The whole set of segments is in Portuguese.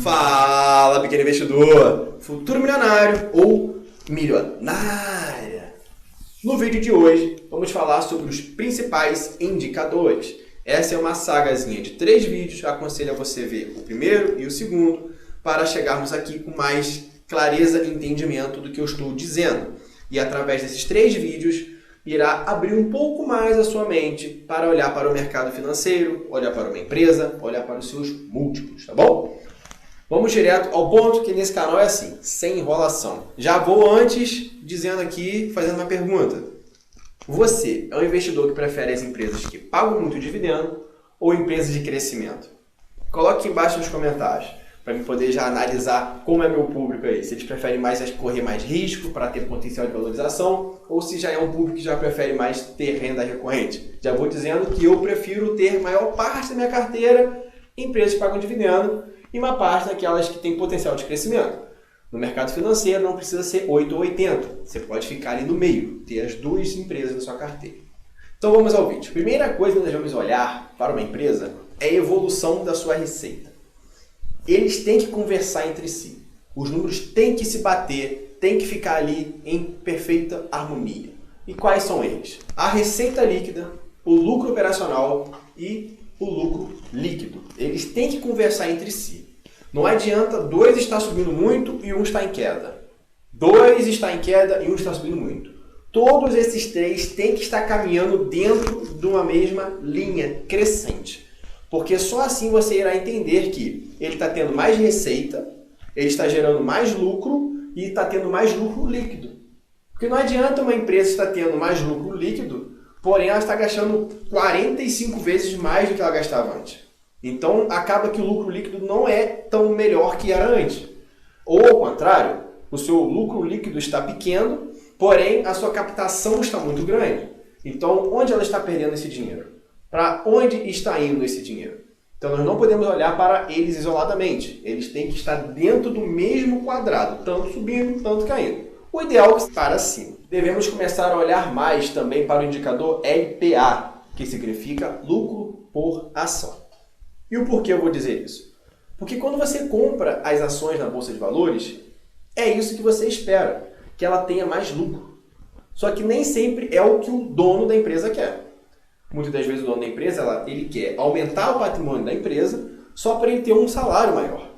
Fala, pequeno investidor, futuro milionário ou milionária. No vídeo de hoje, vamos falar sobre os principais indicadores. Essa é uma sagazinha de 3 vídeos, aconselho a você ver o primeiro e o segundo, para chegarmos aqui com mais clareza e entendimento do que eu estou dizendo. E através desses 3 vídeos, irá abrir um pouco mais a sua mente para olhar para o mercado financeiro, olhar para uma empresa, olhar para os seus múltiplos, tá bom? Vamos direto ao ponto, que nesse canal é assim, sem enrolação. Já vou antes dizendo aqui, fazendo uma pergunta. Você é um investidor que prefere as empresas que pagam muito dividendo ou empresas de crescimento? Coloque aqui embaixo nos comentários, para eu poder já analisar como é meu público aí. Se eles preferem mais correr mais risco para ter potencial de valorização, ou se já é um público que já prefere mais ter renda recorrente. Já vou dizendo que eu prefiro ter maior parte da minha carteira em empresas que pagam dividendo e uma parte daquelas que têm potencial de crescimento. No mercado financeiro não precisa ser 8 ou 80. Você pode ficar ali no meio, ter as 2 empresas na sua carteira. Então vamos ao vídeo. Primeira coisa que nós vamos olhar para uma empresa é a evolução da sua receita. Eles têm que conversar entre si. Os números têm que se bater, têm que ficar ali em perfeita harmonia. E quais são eles? A receita líquida, o lucro operacional e o lucro líquido. Eles têm que conversar entre si. Não adianta 2 estar subindo muito e 1 está em queda. 2 está em queda e 1 está subindo muito. Todos esses 3 têm que estar caminhando dentro de uma mesma linha crescente. Porque só assim você irá entender que ele está tendo mais receita, ele está gerando mais lucro e está tendo mais lucro líquido. Porque não adianta uma empresa estar tendo mais lucro líquido, porém ela está gastando 45 vezes mais do que ela gastava antes. Então acaba que o lucro líquido não é tão melhor que era antes. Ou ao contrário, o seu lucro líquido está pequeno, porém a sua captação está muito grande. Então onde ela está perdendo esse dinheiro? Para onde está indo esse dinheiro? Então nós não podemos olhar para eles isoladamente. Eles têm que estar dentro do mesmo quadrado, tanto subindo, tanto caindo. O ideal é para cima. Devemos começar a olhar mais também para o indicador LPA, que significa lucro por ação. E o porquê eu vou dizer isso? Porque quando você compra as ações na Bolsa de Valores, é isso que você espera, que ela tenha mais lucro. Só que nem sempre é o que o dono da empresa quer. Muitas das vezes o dono da empresa ele quer aumentar o patrimônio da empresa só para ele ter um salário maior.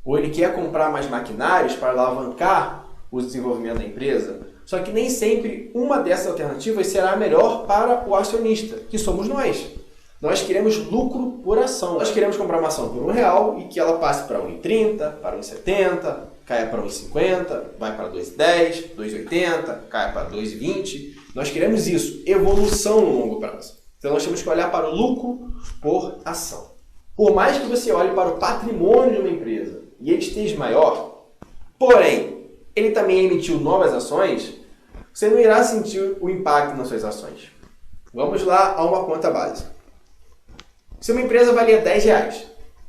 Ou ele quer comprar mais maquinários para alavancar o desenvolvimento da empresa. Só que nem sempre uma dessas alternativas será a melhor para o acionista, que somos nós. Nós queremos lucro por ação. Nós queremos comprar uma ação por R$1 e que ela passe para R$1,30, para R$1,70, caia para R$1,50, vai para R$2,10, R$2,80, caia para R$2,20. Nós queremos isso, evolução no longo prazo. Então nós temos que olhar para o lucro por ação. Por mais que você olhe para o patrimônio de uma empresa e ele esteja maior, porém, ele também emitiu novas ações, você não irá sentir o impacto nas suas ações. Vamos lá a uma conta básica. Se uma empresa valia R$10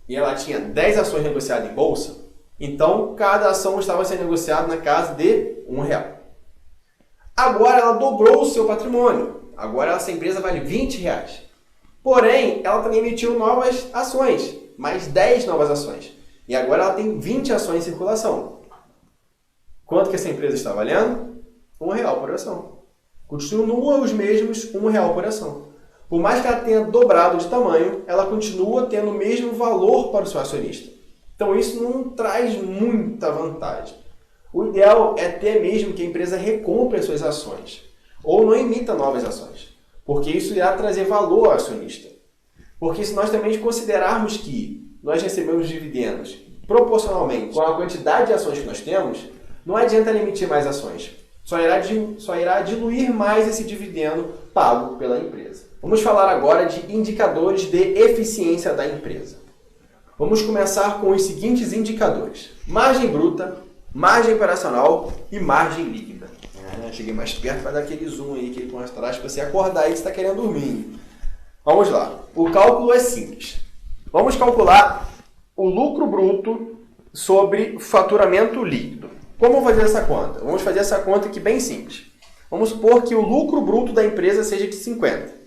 e ela tinha 10 ações negociadas em bolsa, então cada ação estava sendo negociada na casa de R$1. Agora ela dobrou o seu patrimônio. Agora essa empresa vale R$20. Porém, ela também emitiu novas ações, mais 10 novas ações. E agora ela tem 20 ações em circulação. Quanto que essa empresa está valendo? R$1 por ação. Continua os mesmos R$1 por ação. Por mais que ela tenha dobrado de tamanho, ela continua tendo o mesmo valor para o seu acionista. Então isso não traz muita vantagem. O ideal é ter mesmo que a empresa recompre as suas ações, ou não emita novas ações, porque isso irá trazer valor ao acionista. Porque se nós também considerarmos que nós recebemos dividendos proporcionalmente com a quantidade de ações que nós temos, não adianta ela emitir mais ações. Só irá diluir mais esse dividendo pago pela empresa. Vamos falar agora de indicadores de eficiência da empresa. Vamos começar com os seguintes indicadores: margem bruta, margem operacional e margem líquida. Cheguei mais perto para dar aquele zoom aí que ele mostra para você acordar aí que está querendo dormir. Vamos lá. O cálculo é simples. Vamos calcular o lucro bruto sobre faturamento líquido. Como fazer essa conta? Vamos fazer essa conta aqui bem simples. Vamos supor que o lucro bruto da empresa seja de 50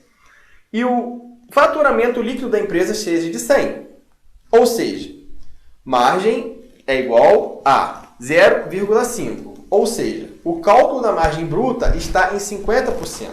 e o faturamento líquido da empresa seja de 100. Ou seja, Margem é igual a 0,5, ou seja, o cálculo da margem bruta está em 50%.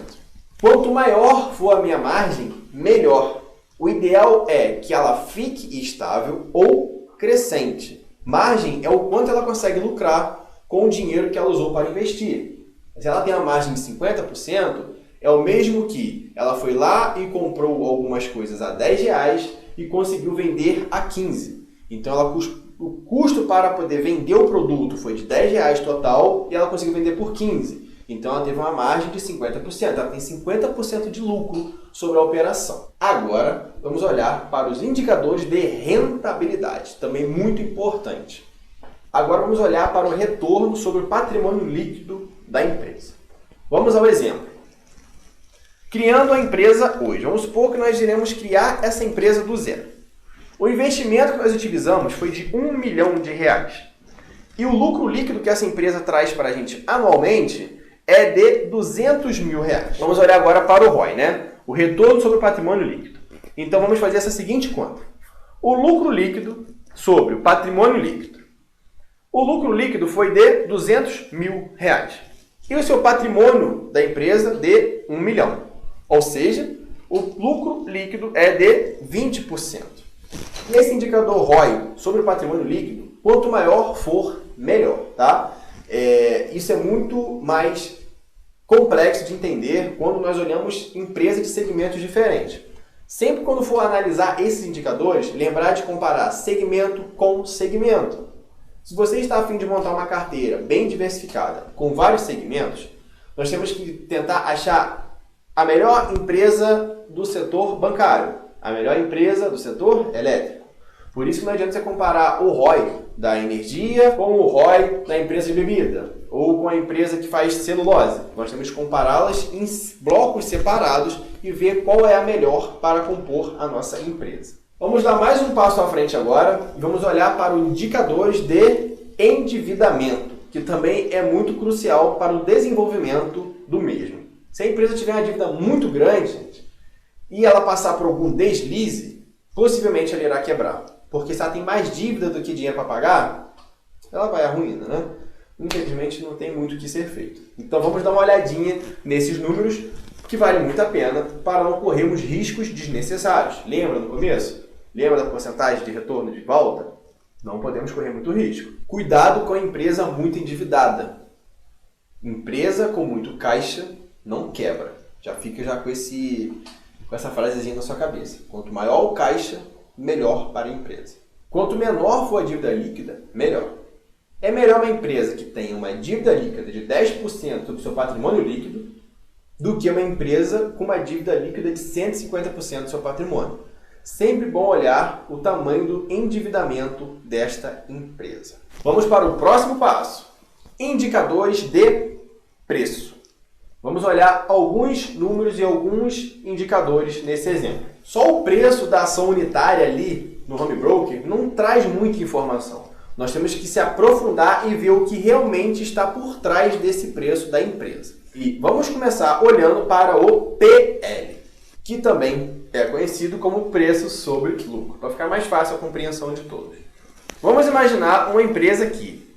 Quanto maior for a minha margem, melhor. O ideal é que ela fique estável ou crescente. Margem é o quanto ela consegue lucrar com o dinheiro que ela usou para investir. Se ela tem uma margem de 50%, é o mesmo que ela foi lá e comprou algumas coisas a R$10 e conseguiu vender a 15. Então o custo para poder vender o produto foi de R$10 total e ela conseguiu vender por 15. Então ela teve uma margem de 50%. Ela tem 50% de lucro sobre a operação. Agora vamos olhar para os indicadores de rentabilidade, também muito importante. Agora vamos olhar para o retorno sobre o patrimônio líquido da empresa. Vamos ao exemplo. Criando a empresa hoje. Vamos supor que nós iremos criar essa empresa do zero. O investimento que nós utilizamos foi de R$1 milhão. E o lucro líquido que essa empresa traz para a gente anualmente é de R$200 mil. Vamos olhar agora para o ROI, né? O retorno sobre o patrimônio líquido. Então vamos fazer essa seguinte conta. O lucro líquido sobre o patrimônio líquido. O lucro líquido foi de R$200 mil. E o seu patrimônio da empresa de R$1 milhão. Ou seja, o lucro líquido é de 20%. Nesse indicador ROI sobre o patrimônio líquido, quanto maior for, melhor, tá? Isso é muito mais complexo de entender quando nós olhamos empresas de segmentos diferentes. Sempre quando for analisar esses indicadores, lembrar de comparar segmento com segmento. Se você está a fim de montar uma carteira bem diversificada, com vários segmentos, nós temos que tentar achar a melhor empresa do setor bancário, a melhor empresa do setor elétrico. Por isso que não adianta você comparar o ROI da energia com o ROI da empresa de bebida, ou com a empresa que faz celulose. Nós temos que compará-las em blocos separados e ver qual é a melhor para compor a nossa empresa. Vamos dar mais um passo à frente agora e vamos olhar para os indicadores de endividamento, que também é muito crucial para o desenvolvimento do mesmo. Se a empresa tiver uma dívida muito grande, gente, e ela passar por algum deslize, possivelmente ela irá quebrar. Porque se ela tem mais dívida do que dinheiro para pagar, ela vai à ruína, né? Infelizmente não tem muito o que ser feito. Então vamos dar uma olhadinha nesses números, que vale muito a pena para não corrermos riscos desnecessários. Lembra no começo? Lembra da porcentagem de retorno de volta? Não podemos correr muito risco. Cuidado com a empresa muito endividada. Empresa com muito caixa não quebra. Já fica com essa frasezinha na sua cabeça. Quanto maior o caixa, melhor para a empresa. Quanto menor for a dívida líquida, melhor. É melhor uma empresa que tenha uma dívida líquida de 10% do seu patrimônio líquido do que uma empresa com uma dívida líquida de 150% do seu patrimônio. Sempre bom olhar o tamanho do endividamento desta empresa. Vamos para o próximo passo. Indicadores de preço. Vamos olhar alguns números e alguns indicadores nesse exemplo. Só o preço da ação unitária ali no home broker não traz muita informação. Nós temos que se aprofundar e ver o que realmente está por trás desse preço da empresa. E vamos começar olhando para o PL, que também é conhecido como preço sobre lucro, para ficar mais fácil a compreensão de todos. Vamos imaginar uma empresa que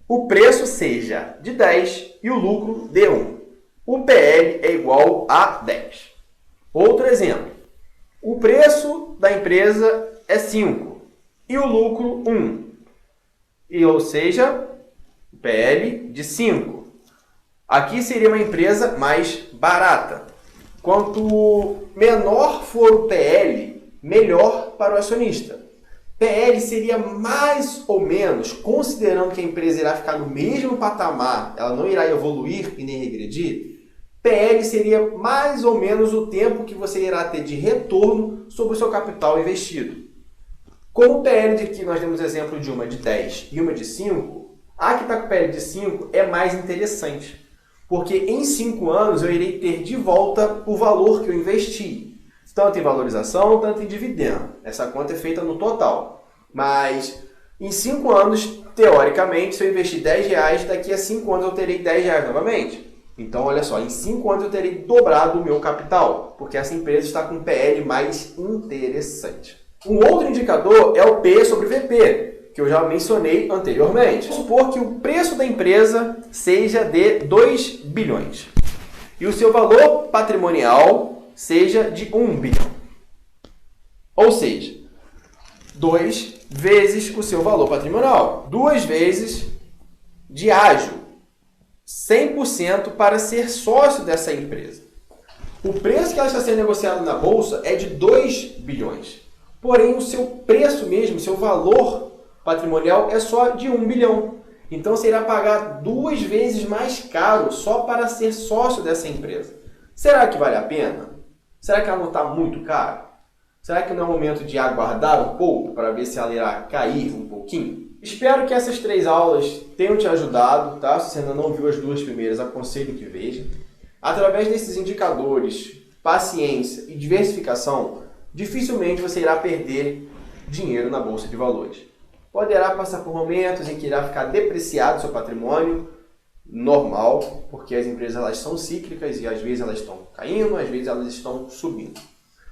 o preço seja de 10 e o lucro de 1. O PL é igual a 10. Outro exemplo. O preço da empresa é 5 e o lucro 1. Ou seja, PL de 5. Aqui seria uma empresa mais barata. Quanto menor for o PL, melhor para o acionista. PL seria mais ou menos, considerando que a empresa irá ficar no mesmo patamar, ela não irá evoluir e nem regredir, PL seria mais ou menos o tempo que você irá ter de retorno sobre o seu capital investido. Como o PL de que nós temos exemplo de uma de 10 e uma de 5, a que está com PL de 5 é mais interessante. Porque em 5 anos eu irei ter de volta o valor que eu investi. Tanto em valorização, tanto em dividendo. Essa conta é feita no total. Mas em 5 anos, teoricamente, se eu investir R$10, daqui a 5 anos eu terei R$10 novamente. Então, olha só, em 5 anos eu terei dobrado o meu capital. Porque essa empresa está com um PL mais interessante. Um outro indicador é o P sobre VP. que eu já mencionei anteriormente. Vamos supor que o preço da empresa seja de 2 bilhões e o seu valor patrimonial seja de 1 bilhão. Ou seja, 2 vezes o seu valor patrimonial, 2 vezes de ágio, 100% para ser sócio dessa empresa. O preço que ela está sendo negociada na bolsa é de 2 bilhões. Porém, o seu preço mesmo, o seu valor patrimonial é só de 1 bilhão. Então, você irá pagar 2 vezes mais caro só para ser sócio dessa empresa. Será que vale a pena? Será que ela não está muito cara? Será que não é o momento de aguardar um pouco para ver se ela irá cair um pouquinho? Espero que essas 3 aulas tenham te ajudado, tá? Se você ainda não viu as 2 primeiras, aconselho que veja. Através desses indicadores, paciência e diversificação, dificilmente você irá perder dinheiro na bolsa de valores. Poderá passar por momentos em que irá ficar depreciado seu patrimônio, normal, porque as empresas elas são cíclicas e às vezes elas estão caindo, às vezes elas estão subindo.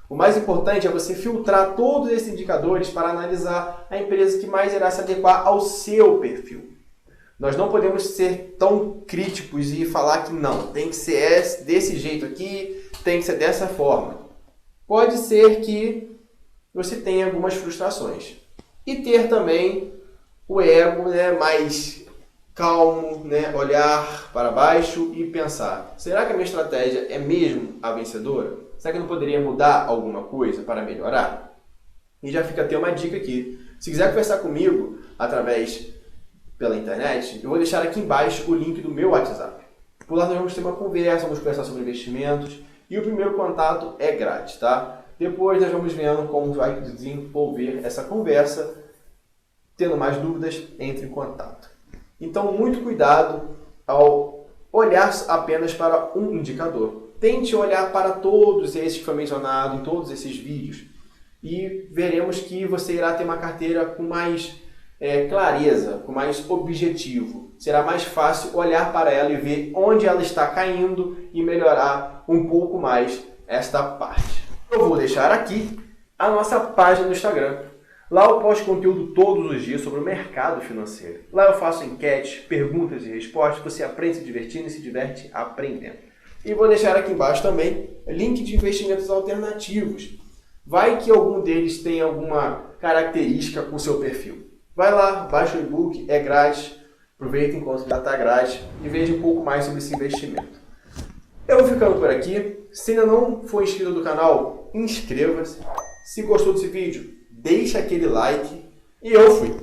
O mais importante é você filtrar todos esses indicadores para analisar a empresa que mais irá se adequar ao seu perfil. Nós não podemos ser tão críticos e falar que não, tem que ser desse jeito aqui, tem que ser dessa forma. Pode ser que você tenha algumas frustrações. E ter também o ego, mais calmo, olhar para baixo e pensar, será que a minha estratégia é mesmo a vencedora? Será que eu não poderia mudar alguma coisa para melhorar? E já fica até uma dica aqui. Se quiser conversar comigo pela internet, eu vou deixar aqui embaixo o link do meu WhatsApp. Por lá nós vamos ter uma conversa, vamos conversar sobre investimentos e o primeiro contato é grátis, tá? Depois nós vamos vendo como vai desenvolver essa conversa. Tendo mais dúvidas, entre em contato. Então, muito cuidado ao olhar apenas para um indicador. Tente olhar para todos esses que foi mencionado em todos esses vídeos e veremos que você irá ter uma carteira com mais clareza, com mais objetivo. Será mais fácil olhar para ela e ver onde ela está caindo e melhorar um pouco mais esta parte. Eu vou deixar aqui a nossa página no Instagram. Lá eu posto conteúdo todos os dias sobre o mercado financeiro. Lá eu faço enquetes, perguntas e respostas. Você aprende se divertindo e se diverte aprendendo. E vou deixar aqui embaixo também link de investimentos alternativos. Vai que algum deles tem alguma característica com o seu perfil. Vai lá, baixa o e-book, é grátis. Aproveita enquanto já está grátis e veja um pouco mais sobre esse investimento. Eu vou ficando por aqui. Se ainda não for inscrito no canal, inscreva-se. Se gostou desse vídeo, deixa aquele like e eu fui.